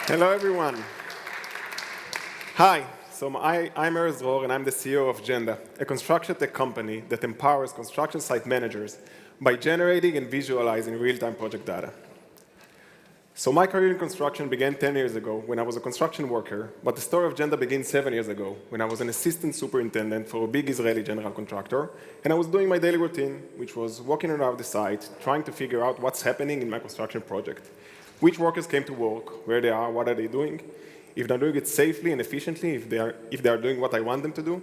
Hello, everyone. Hi, I'm Erez Dror, and I'm the CEO of Genda, a construction tech company that empowers construction site managers by generating and visualizing real-time project data. So my career in construction began 10 years ago when I was a construction worker, but the story of Genda began 7 years ago when I was an assistant superintendent for a big Israeli general contractor, and I was doing my daily routine, which was walking around the site, trying to figure out what's happening in my construction project. Which workers came to work, where they are, what are they doing, if they're doing it safely and efficiently, if they are doing what I want them to do.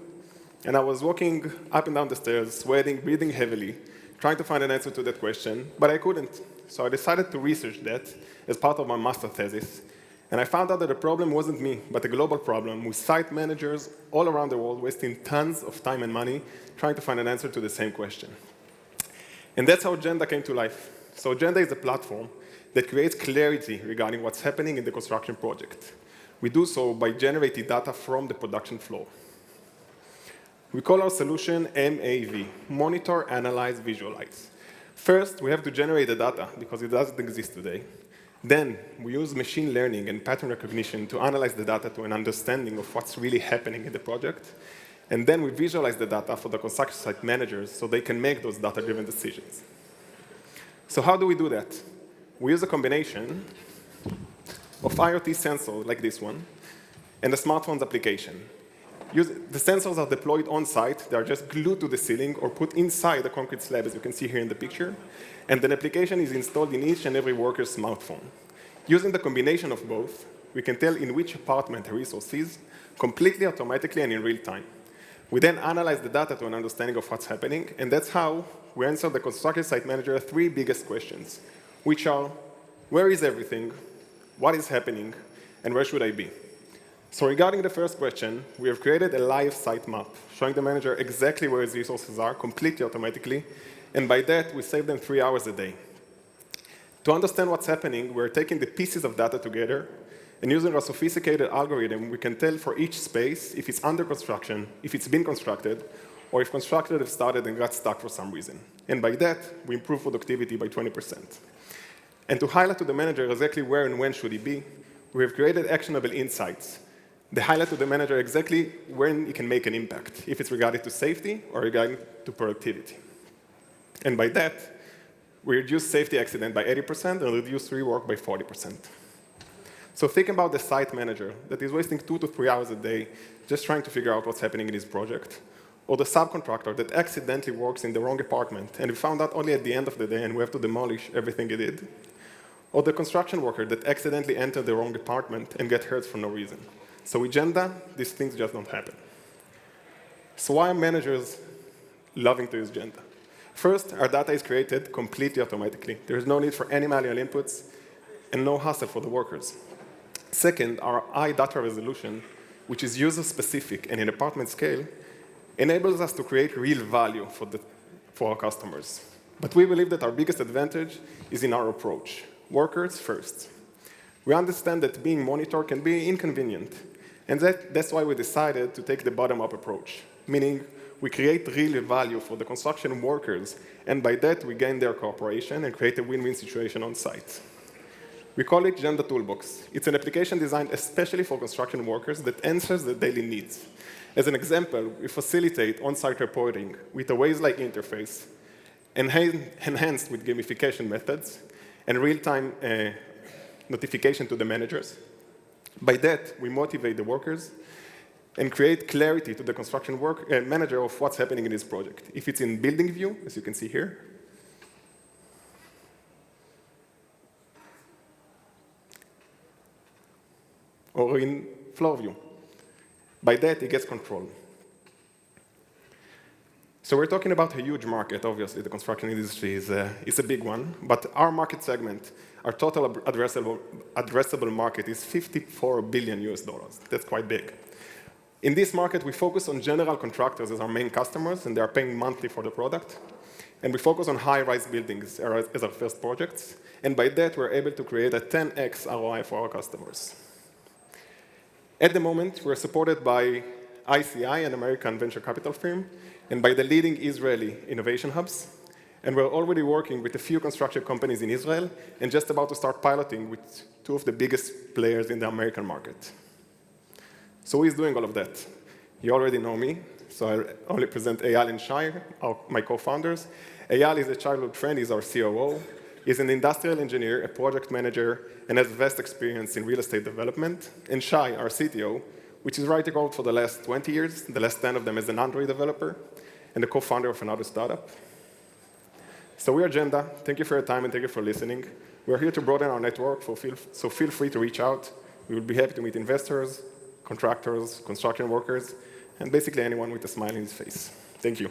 And I was walking up and down the stairs, sweating, breathing heavily, trying to find an answer to that question, but I couldn't. So I decided to research that as part of my master thesis. And I found out that the problem wasn't me, but a global problem with site managers all around the world wasting tons of time and money trying to find an answer to the same question. And that's how Genda came to life. So Genda is a platform that creates clarity regarding what's happening in the construction project. We do so by generating data from the production floor. We call our solution MAV, Monitor, Analyze, Visualize. First, we have to generate the data because it doesn't exist today. Then, we use machine learning and pattern recognition to analyze the data to an understanding of what's really happening in the project. And then we visualize the data for the construction site managers so they can make those data-driven decisions. So how do we do that? We use a combination of IoT sensors like this one and a smartphone's application. The sensors are deployed on site. They are just glued to the ceiling or put inside the concrete slab, as you can see here in the picture. And an application is installed in each and every worker's smartphone. Using the combination of both, we can tell in which apartment a resource is completely automatically and in real time. We then analyze the data to an understanding of what's happening, and that's how we answer the construction site manager three biggest questions, which are, where is everything, what is happening, and where should I be? So regarding the first question, we have created a live site map, showing the manager exactly where his resources are, completely automatically, and by that, we save them 3 hours a day. To understand what's happening, we're taking the pieces of data together, and using a sophisticated algorithm, we can tell for each space if it's under construction, if it's been constructed, or if construction has started and got stuck for some reason. And by that, we improve productivity by 20%. And to highlight to the manager exactly where and when should he be, we have created actionable insights. They highlight to the manager exactly when he can make an impact, if it's regarding to safety or regarding to productivity. And by that, we reduce safety accident by 80% and reduce rework by 40%. So think about the site manager that is wasting 2 to 3 hours a day just trying to figure out what's happening in his project, or the subcontractor that accidentally works in the wrong apartment and we found out only at the end of the day and we have to demolish everything he did, or the construction worker that accidentally entered the wrong apartment and get hurt for no reason. So with Genda, these things just don't happen. So why are managers loving to use Genda? First, our data is created completely automatically. There is no need for any manual inputs and no hassle for the workers. Second, our high data resolution, which is user-specific and in apartment scale, enables us to create real value for our customers. But we believe that our biggest advantage is in our approach. Workers first. We understand that being monitored can be inconvenient, and that's why we decided to take the bottom-up approach, meaning we create real value for the construction workers, and by that we gain their cooperation and create a win-win situation on site. We call it Genda Toolbox. It's an application designed especially for construction workers that answers their daily needs. As an example, we facilitate on-site reporting with a Waze-like interface, enhanced with gamification methods, and real-time notification to the managers. By that, we motivate the workers and create clarity to the construction manager of what's happening in this project. If it's in building view, as you can see here, or in floor view. By that, it gets control. So we're talking about a huge market, obviously. The construction industry is a big one. But our market segment, our total addressable market is $54 billion US. That's quite big. In this market, we focus on general contractors as our main customers, and they are paying monthly for the product. And we focus on high-rise buildings as our first projects. And by that, we're able to create a 10x ROI for our customers. At the moment, we're supported by ICI, an American venture capital firm, and by the leading Israeli innovation hubs. And we're already working with a few construction companies in Israel and just about to start piloting with two of the biggest players in the American market. So who is doing all of that? You already know me, so I only present Eyal and Shai, my co-founders. Eyal is a childhood friend, he's our COO. He's an industrial engineer, a project manager, and has vast experience in real estate development. And Shai, our CTO, which is writing code for the last 20 years, the last 10 of them as an Android developer, and the co-founder of another startup. So we are Genda. Thank you for your time and thank you for listening. We're here to broaden our network, so feel free to reach out. We will be happy to meet investors, contractors, construction workers, and basically anyone with a smile in his face. Thank you.